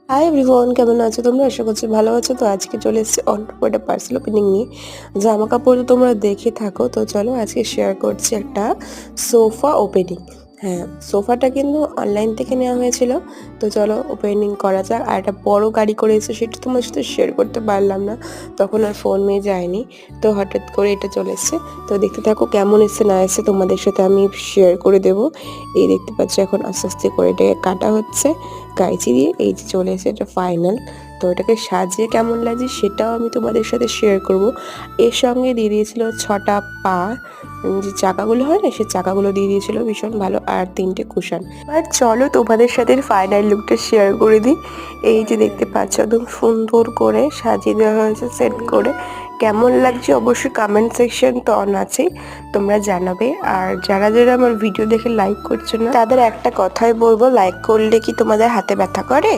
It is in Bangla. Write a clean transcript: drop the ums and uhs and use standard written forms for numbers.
হাই এভরিওয়ান, কেমন আছো তোমরা? আশা করছি ভালো আছো। তো আজকে চলে এসেছি অন্য একটা পার্সেল ওপেনিং নিয়ে। জামা কাপড় তো তোমরা দেখে থাকো, তো চলো আজকে শেয়ার করছি একটা সোফা ওপেনিং। হ্যাঁ, সোফাটা কিন্তু অনলাইন থেকে নেওয়া হয়েছিল। তো চলো ওপেনিং করা যাক। আর একটা বড় গাড়ি করে এসে সেটা তোমার সাথে শেয়ার করতে পারলাম না, তখন আর ফোন নিয়ে যায়নি। তো হঠাৎ করে এটা চলে এসছে। তো দেখতে থাকো কেমন এসছে না এসছে, তোমাদের সাথে আমি শেয়ার করে দেবো। এই দেখতে পাচ্ছ এখন আস্তে আস্তে করে এটাকে কাটা হচ্ছে কাঁচি দিয়ে। এই যে চলে এসে এটা ফাইনাল। তো এটাকে সাজিয়ে কেমন লাগছে সেটাও আমি তোমাদের সাথে শেয়ার করব। এর সঙ্গে দিয়ে দিয়েছিল 6টা পা, যে চাকাগুলো হয় না, সেই চাকাগুলো দিয়ে দিয়েছিল, ভীষণ ভালো। আর 3টে কুশন। আর চলো তোমাদের সাথে ফাইনাল লুকটা শেয়ার করে দিই। এই যে দেখতে পাচ্ছ একদম সুন্দর করে সাজিয়ে দেওয়া হয়েছে সেট করে। কেমন লাগছে অবশ্যই কমেন্ট সেকশন তো অন আছেই, তোমরা জানাবে। আর যারা যারা আমার ভিডিও দেখে লাইক করছো না, তাদের একটা কথাই বলবো, লাইক করলে কি তোমাদের হাতে ব্যথা করে?